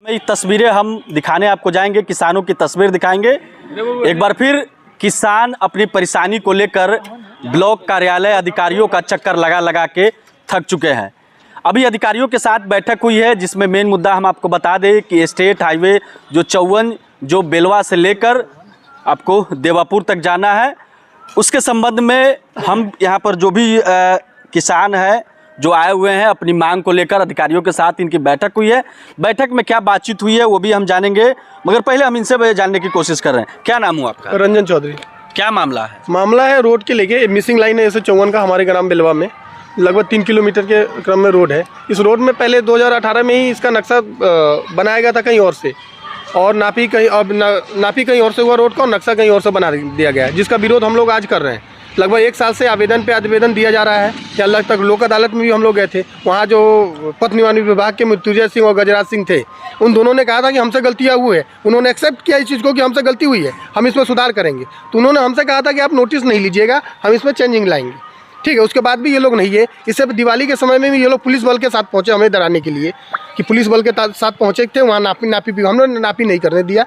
तस्वीरें हम दिखाने आपको जाएंगे, किसानों की तस्वीर दिखाएंगे। एक बार फिर किसान अपनी परेशानी को लेकर ब्लॉक कार्यालय अधिकारियों का चक्कर लगा लगा के थक चुके हैं। अभी अधिकारियों के साथ बैठक हुई है, जिसमें मेन मुद्दा हम आपको बता दें कि स्टेट हाईवे जो 54 जो बेलवा से लेकर आपको देवापुर तक जाना है, उसके संबंध में हम यहाँ पर जो भी किसान है जो आए हुए हैं अपनी मांग को लेकर अधिकारियों के साथ इनकी बैठक हुई है। बैठक में क्या बातचीत हुई है वो भी हम जानेंगे, मगर पहले हम इनसे जानने की कोशिश कर रहे हैं। क्या नाम हुआ आपका? रंजन चौधरी। क्या मामला है? मामला है रोड के लेके, मिसिंग लाइन है जैसे 54 का हमारे ग्राम बेलवा में लगभग 3 किलोमीटर के क्रम में रोड है। इस रोड में पहले 2018 में ही इसका नक्शा बनाया गया था कहीं और से, और नापी कहीं और से हुआ रोड का, और नक्शा कहीं और से बना दिया गया है, जिसका विरोध हम लोग आज कर रहे हैं। लगभग 1 साल से आवेदन पे आवेदन दिया जा रहा है। यहाँ लग तक लोक अदालत में भी हम लोग गए थे। वहाँ जो पथ निर्माण विभाग के मृत्युंजय सिंह और गजराज सिंह थे, उन दोनों ने कहा था कि हमसे गलतियाँ हुई है। उन्होंने एक्सेप्ट किया इस चीज़ को कि हमसे गलती हुई है, हम इसमें सुधार करेंगे। तो उन्होंने हमसे कहा था कि आप नोटिस नहीं लीजिएगा, हम इसमें चेंजिंग लाएंगे। ठीक है, उसके बाद भी ये लोग नहीं है। इससे दिवाली के समय में भी ये लोग पुलिस बल के साथ पहुँचे हमें डराने के लिए, कि पुलिस बल के साथ पहुँचे थे वहाँ नापी भी हमने नापी नहीं करने दिया।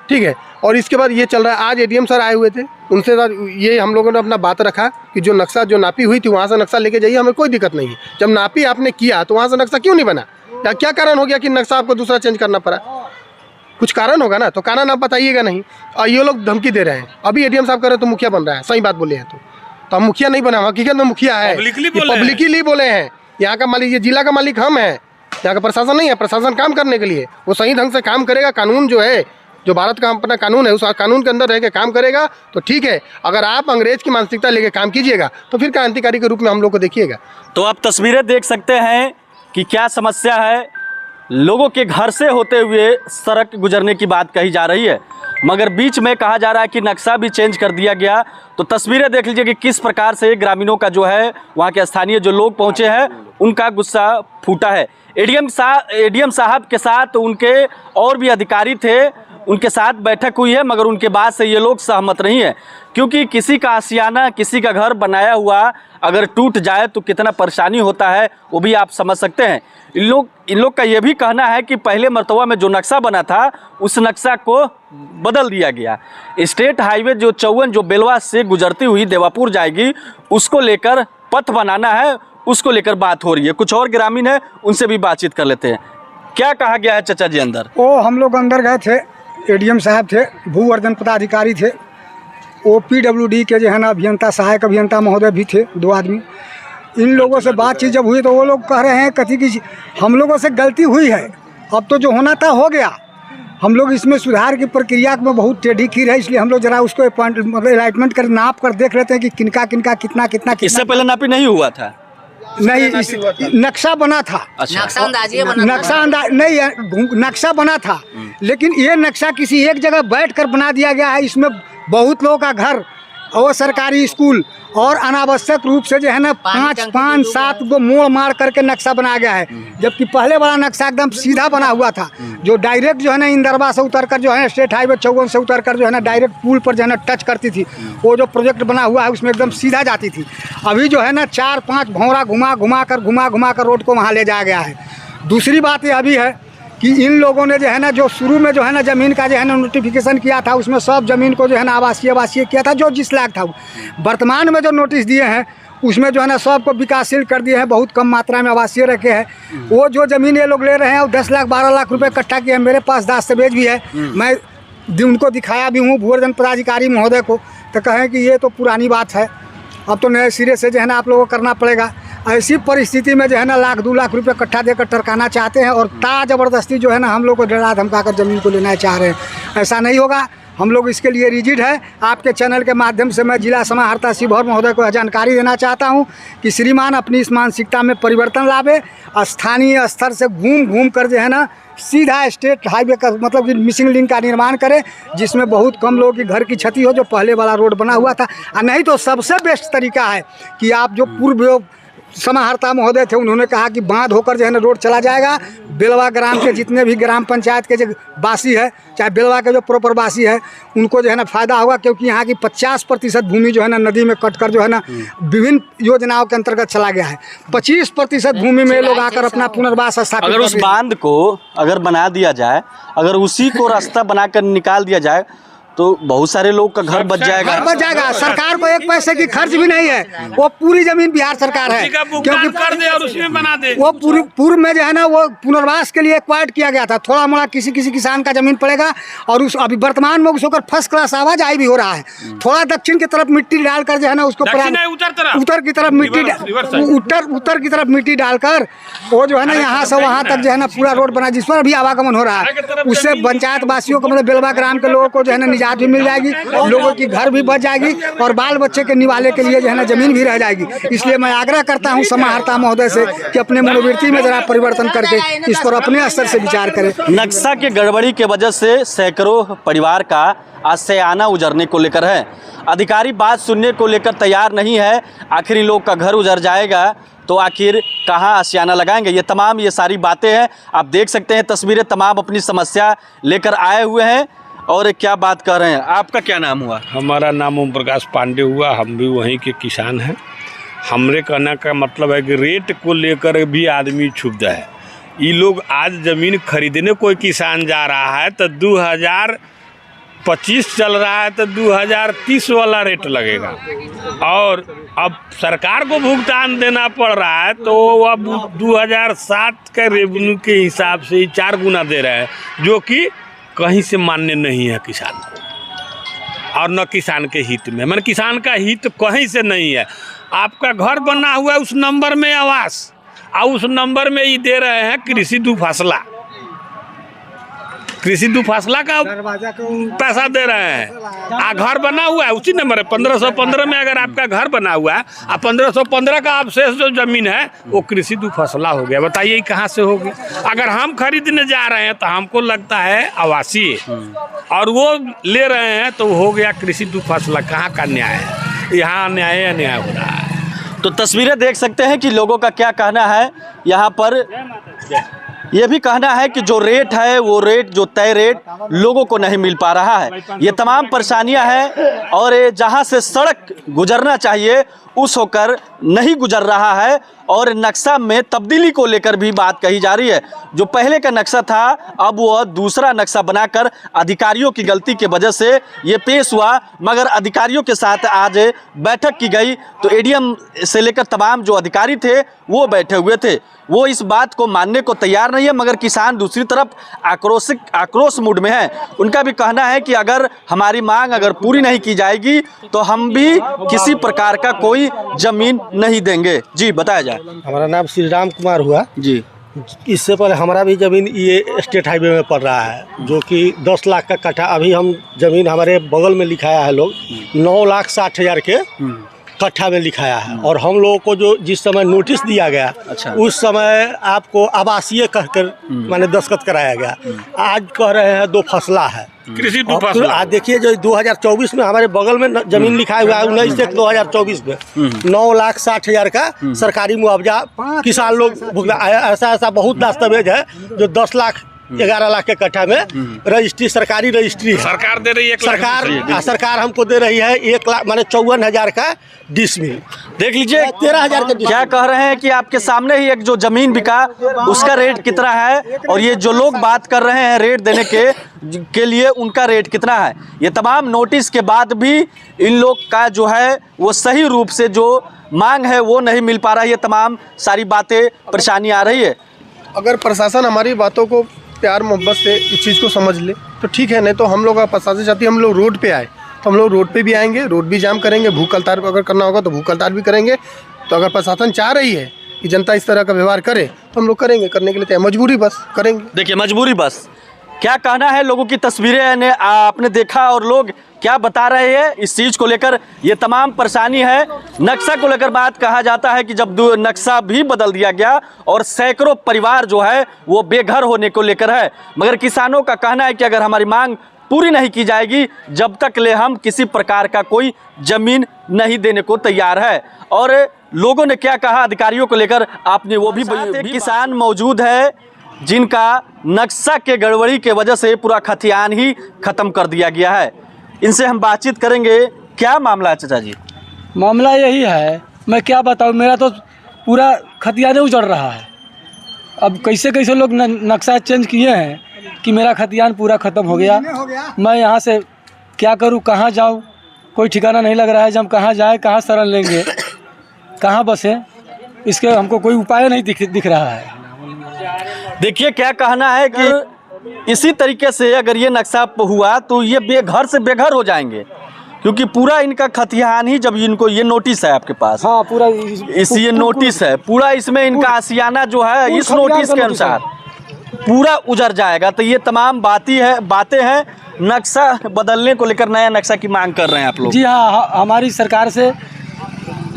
ठीक है, और इसके बाद ये चल रहा है। आज एडीएम सर आए हुए थे, उनसे ये हम लोगों ने अपना बात रखा कि जो नक्शा जो नापी हुई थी वहाँ से नक्शा लेके जाइए, हमें कोई दिक्कत नहीं है। जब नापी आपने किया तो वहाँ से नक्शा क्यों नहीं बना, या क्या कारण हो गया कि नक्शा आपको दूसरा चेंज करना पड़ा? कुछ कारण होगा ना, तो कारण आप बताइएगा नहीं। और ये लोग धमकी दे रहे हैं। अभी एडीएम साहब कह रहे हैं तो मुखिया बन रहा है, सही बात बोले हैं तो हम मुखिया नहीं बना, हकीकत में मुखिया है, पब्लिकली बोले हैं। यहाँ का मालिक, ये जिला का मालिक हम हैं, यहाँ का प्रशासन नहीं है। प्रशासन काम करने के लिए वो सही ढंग से काम करेगा। कानून जो है, जो भारत का अपना कानून है, उस कानून के अंदर रह के काम करेगा तो ठीक है। अगर आप अंग्रेज की मानसिकता लेके काम कीजिएगा तो फिर क्रांतिकारी के रूप में हम लोग को देखिएगा। तो आप तस्वीरें देख सकते हैं कि क्या समस्या है। लोगों के घर से होते हुए सड़क गुजरने की बात कही जा रही है, मगर बीच में कहा जा रहा है कि नक्शा भी चेंज कर दिया गया। तो तस्वीरें देख लीजिए कि किस प्रकार से ग्रामीणों का जो है, वहाँ के स्थानीय जो लोग पहुँचे हैं, उनका गुस्सा फूटा है। एडीएम साहब के साथ उनके और भी अधिकारी थे, उनके साथ बैठक हुई है, मगर उनके बाद से ये लोग सहमत नहीं है, क्योंकि किसी का आशियाना, किसी का घर बनाया हुआ अगर टूट जाए तो कितना परेशानी होता है वो भी आप समझ सकते हैं। इन लोग का ये भी कहना है कि पहले मरतबा में जो नक्शा बना था उस नक्शा को बदल दिया गया। स्टेट हाईवे जो 54 जो बेलवा से गुजरती हुई देवापुर जाएगी, उसको लेकर पथ बनाना है, उसको लेकर बात हो रही है। कुछ और ग्रामीण है, उनसे भी बातचीत कर लेते हैं। क्या कहा गया है चाचा जी अंदर? वो हम लोग अंदर गए थे, एडीएम साहब थे, भूवर्धन पदाधिकारी थे, OPWD के जो है ना अभियंता, सहायक अभियंता महोदय भी थे, 2 आदमी। इन लोगों से बातचीत जब हुई तो वो लोग कह रहे हैं कथी कि हम लोगों से गलती हुई है, अब तो जो होना था हो गया। हम लोग इसमें सुधार की प्रक्रिया में बहुत टेढ़ी खीर है, इसलिए हम लोग जरा उसको मतलब अलाइटमेंट कर नाप कर देख लेते हैं कि किनका कितना कितना। इससे पहले नापी नहीं हुआ था? नहीं, नक्शा बना था। अच्छा, नक्शा अंदाज नहीं है, नक्शा बना था, लेकिन ये नक्शा किसी एक जगह बैठकर बना दिया गया है। इसमें बहुत लोगों का घर और सरकारी स्कूल और अनावश्यक रूप से जो है ना 5-7 गो मोड़ मार करके नक्शा बनाया गया है, जबकि पहले वाला नक्शा एकदम सीधा बना हुआ था, जो डायरेक्ट जो है ना इंदरवा से उतर कर जो है स्टेट हाईवे 54 से उतर कर जो है ना डायरेक्ट पुल पर जो है ना टच करती थी। वो जो प्रोजेक्ट बना हुआ है उसमें एकदम सीधा जाती थी। अभी जो है ना 4-5 भौरा घुमा कर रोड को वहाँ ले जाया गया है। दूसरी बात ये अभी है कि इन लोगों ने जो है ना, जो शुरू में जो है ना ज़मीन का जो है ना नोटिफिकेशन किया था, उसमें सब ज़मीन को जो है ना आवासीय किया था, जो जिस लायक था। वर्तमान में जो नोटिस दिए हैं उसमें जो है ना सबको विकासशील कर दिए हैं, बहुत कम मात्रा में आवासीय रखे हैं। वो जो ज़मीन ये लोग ले रहे हैं वो 10 लाख 12 लाख रुपए कट्ठा की है। मेरे पास दस्तावेज भी है, मैं उनको दिखाया भी हूँ भूवर्धन पदाधिकारी महोदय को, तो कहें कि ये तो पुरानी बात है, अब तो नए सिरे से जो है ना आप लोगों को करना पड़ेगा। ऐसी परिस्थिति में जो है ना 1-2 लाख रुपए कट्ठा देकर टरकाना चाहते हैं, और ज़बरदस्ती जो है ना हम लोग को डरा धमका कर ज़मीन को लेना चाह रहे हैं। ऐसा नहीं होगा, हम लोग इसके लिए रिजिड है। आपके चैनल के माध्यम से मैं जिला समाहर्ता शिवहर महोदय को जानकारी देना चाहता हूं कि श्रीमान अपनी इस मानसिकता में परिवर्तन लावे, स्थानीय स्तर से घूम कर जो है ना सीधा स्टेट हाईवे का मतलब कि मिसिंग लिंक का निर्माण करें, जिसमें बहुत कम लोगों की घर की क्षति हो, जो पहले वाला रोड बना हुआ था। नहीं तो सबसे बेस्ट तरीका है कि आप जो पूर्व समाहर्ता महोदय थे, उन्होंने कहा कि बांध होकर जो है ना रोड चला जाएगा। बेलवा ग्राम के जितने भी ग्राम पंचायत के जो वासी है, चाहे बेलवा के जो प्रॉपर वासी है, उनको जो है ना फ़ायदा होगा, क्योंकि यहाँ की 50% भूमि जो है ना नदी में कटकर जो है ना विभिन्न योजनाओं के अंतर्गत चला गया है। 25% भूमि में लोग आकर अपना पुनर्वास स्थापित। अगर उस बांध को अगर बना दिया जाए, अगर उसी को रास्ता बनाकर निकाल दिया जाए तो बहुत सारे लोग का घर बच जाएगा। घर बच जाएगा। सरकार को एक पैसे की खर्च भी नहीं है, वो पूरी जमीन बिहार सरकार है, क्योंकि कर दे और उसमें बना दे। वो पूर्व में जो है ना वो पुनर्वास के लिए एक्वायर्ड किया गया था। थोड़ा मोड़ा किसी किसान का जमीन पड़ेगा, और उस अभी वर्तमान में उसको फर्स्ट क्लास आवाजाही भी हो रहा है। थोड़ा दक्षिण की तरफ मिट्टी डालकर जो है ना उसको उत्तर की तरफ मिट्टी डालकर वो जो है ना यहाँ से वहाँ तक जो है ना पूरा रोड बना, जिस पर भी आवागमन हो रहा है। उससे पंचायत वासियों को, मतलब बेलवा ग्राम के लोगों को जो है ना निजात भी मिल जाएगी, लोगों की घर भी बच जाएगी, और बाल बच्चे के निवाले के लिए जो है ना जमीन भी रह जाएगी। इसलिए मैं आग्रह करता हूं समाहर्ता महोदय से कि अपने मनोवृत्ति में जरा परिवर्तन करके इस पर अपने स्तर से विचार करें। नक्शा के गड़बड़ी के वजह से सैकड़ों परिवार का आशियाना उजरने को लेकर है। अधिकारी बात सुनने को लेकर तैयार नहीं है। आखिर इन लोग का घर उजर जाएगा तो आखिर कहाँ आशियाना लगाएंगे? ये सारी बातें हैं। आप देख सकते हैं तस्वीरें, तमाम अपनी समस्या लेकर आए हुए हैं और क्या बात कर रहे हैं। आपका क्या नाम हुआ? हमारा नाम ओम प्रकाश पांडे हुआ। हम भी वहीं के किसान हैं। हमरे कहने का मतलब है कि रेट को लेकर भी आदमी क्षुब्ध है। ये लोग आज ज़मीन खरीदने कोई किसान जा रहा है तो 2025 चल रहा है तो 2030 वाला रेट लगेगा, और अब सरकार को भुगतान देना पड़ रहा है तो अब 2007 के रेवेन्यू के हिसाब से 4 गुना दे रहे हैं, जो कि कहीं से मान्य नहीं है किसान को, और न किसान के हित में। मतलब किसान का हित कहीं से नहीं है। आपका घर बना हुआ है उस नंबर में आवास, और उस नंबर में ये दे रहे हैं कृषि दो फसला का पैसा दे रहे हैं। घर बना हुआ है उसी नंबर है 1515 में। अगर आपका घर बना हुआ है और 1515 का अवशेष जो जमीन है वो कृषि दो फसला हो गया। बताइए कहाँ से होगी? अगर हम खरीदने जा रहे हैं तो हमको लगता है आवासीय, और वो ले रहे हैं तो हो गया कृषि दो फसला। कहाँ का न्याय है? यहाँ अन्याय अन्याय हो रहा है। तो तस्वीरें देख सकते हैं कि लोगों का क्या कहना है। यहाँ पर ये भी कहना है कि जो रेट है वो रेट, जो तय रेट लोगों को नहीं मिल पा रहा है। ये तमाम परेशानियां हैं, और जहां से सड़क गुजरना चाहिए उस होकर नहीं गुजर रहा है। और नक्शा में तब्दीली को लेकर भी बात कही जा रही है। जो पहले का नक्शा था अब वह दूसरा नक्शा बनाकर अधिकारियों की गलती की वजह से ये पेश हुआ। मगर अधिकारियों के साथ आज बैठक की गई तो एडीएम से लेकर तमाम जो अधिकारी थे वो बैठे हुए थे। वो इस बात को मानने को तैयार नहीं है, मगर किसान दूसरी तरफ आक्रोश मूड में है। उनका भी कहना है कि अगर हमारी मांग अगर पूरी नहीं की जाएगी तो हम भी किसी प्रकार का कोई जमीन नहीं देंगे। जी बताया जाए। हमारा नाम श्री राम कुमार हुआ जी। इससे पहले हमारा भी ज़मीन ये स्टेट हाईवे में पड़ रहा है, जो कि 10 लाख का कट्ठा। अभी हम ज़मीन हमारे बगल में लिखाया है लोग 9,60,000 के कट्ठा में लिखाया है। और हम लोगों को जो जिस समय नोटिस दिया गया, अच्छा। उस समय आपको आवासीय कहकर माने दस्तखत कराया गया। आज कह रहे हैं 2 फसला है कृषि दो और फसला। आज देखिए जो 2024 में हमारे बगल में जमीन लिखा हुआ है 19/1/2024 में 9,60,000 का सरकारी मुआवजा किसान लोग भुगता। ऐसा बहुत दस्तावेज है जो 10 लाख 11 लाख के कट्ठा में रजिस्ट्री, सरकारी रजिस्ट्री है। सरकार दे रही है, सरकार हमको दे रही है 1 लाख माने 54,000 का डिसमिल। देख लीजिए 13,000 का क्या कह रहे हैं कि आपके सामने ही एक जो जमीन बिका उसका रेट कितना है, और ये जो लोग बात कर रहे हैं रेट देने के लिए उनका रेट कितना है। ये तमाम नोटिस के बाद भी इन लोग का जो है वो सही रूप से जो मांग है वो नहीं मिल पा रहा है। ये तमाम सारी बातें परेशानी आ रही है। अगर प्रशासन हमारी बातों को प्यार मोहब्बत से इस चीज़ को समझ ले तो ठीक है, नहीं तो हम लोग प्रशासन चाहती है हम लोग रोड पे आए तो हम लोग रोड पे भी आएंगे, रोड भी जाम करेंगे, भूख हड़ताल अगर करना होगा तो भूख हड़ताल भी करेंगे। तो अगर प्रशासन चाह रही है कि जनता इस तरह का व्यवहार करे तो हम लोग करेंगे, करने के लिए तैयार, मजबूरी बस करेंगे। देखिए मजबूरी बस। क्या कहना है लोगों की तस्वीरें ने आपने देखा, और लोग क्या बता रहे हैं इस चीज़ को लेकर। ये तमाम परेशानी है। नक्शा को लेकर बात कहा जाता है कि जब नक्शा भी बदल दिया गया और सैकड़ों परिवार जो है वो बेघर होने को लेकर है। मगर किसानों का कहना है कि अगर हमारी मांग पूरी नहीं की जाएगी जब तक ले हम किसी प्रकार का कोई ज़मीन नहीं देने को तैयार है। और लोगों ने क्या कहा अधिकारियों को लेकर आपने वो भी किसान मौजूद है जिनका नक्शा के गड़बड़ी के वजह से पूरा खतियान ही खत्म कर दिया गया है। इनसे हम बातचीत करेंगे। क्या मामला है चाचा जी? मामला यही है, मैं क्या बताऊँ, मेरा तो पूरा खतियाने उजड़ रहा है। अब कैसे कैसे लोग नक्शा चेंज किए हैं कि मेरा खतियान पूरा ख़त्म हो गया। मैं यहाँ से क्या करूँ, कहाँ जाऊँ, कोई ठिकाना नहीं लग रहा है। जब कहाँ जाए, कहाँ शरण लेंगे, कहाँ बसें, इसके हमको कोई उपाय नहीं दिख रहा है। देखिए क्या कहना है कि इसी तरीके से अगर ये नक्शा हुआ तो ये घर से बेघर हो जाएंगे, क्योंकि पूरा इनका खतियान ही, जब इनको ये नोटिस है आपके पास, हाँ पूरा ये नोटिस है पूरा, इसमें इनका आशियाना जो है इस नोटिस के अनुसार पूरा उजड़ जाएगा। तो ये तमाम बातें हैं नक्शा बदलने को लेकर, नया नक्शा की मांग कर रहे हैं आप लोग? जी हाँ, हमारी सरकार से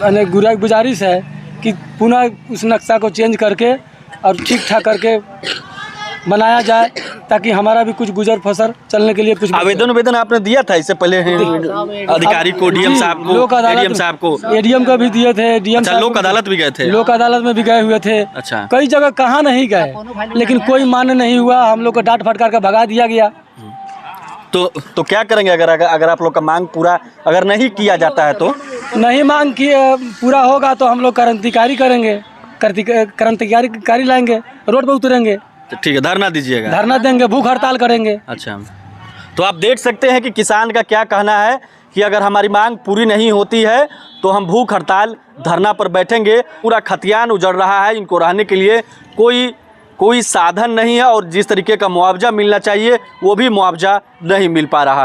गुजारिश है कि पुनः उस नक्शा को चेंज करके और ठीक ठाक करके बनाया जाए, ताकि हमारा भी कुछ गुजर फसर चलने के लिए कुछ। आवेदन आपने दिया था इससे पहले अधिकारी को, डीएम साहब को, एडीएम साहब को? एडीएम को भी दिए थे, डीएम साहब लोक अदालत भी गए थे? लोक अदालत में भी गए हुए थे। अच्छा, कई जगह कहाँ नहीं गए, लेकिन कोई मान्य नहीं हुआ। हम लोग को डांट फटकार कर भगा दिया गया। तो क्या करेंगे अगर आप लोग का मांग पूरा अगर नहीं किया जाता है? तो नहीं मांग की पूरा होगा तो हम लोग क्रांतिकारी करेंगे, क्रांतिकारी लाएंगे, रोड पर उतरेंगे। ठीक है, धरना दीजिएगा? धरना देंगे, भूख हड़ताल करेंगे। अच्छा, तो आप देख सकते हैं कि किसान का क्या कहना है कि अगर हमारी मांग पूरी नहीं होती है तो हम भूख हड़ताल धरना पर बैठेंगे। पूरा खतियान उजड़ रहा है, इनको रहने के लिए कोई साधन नहीं है और जिस तरीके का मुआवजा मिलना चाहिए वो भी मुआवजा नहीं मिल पा रहा है।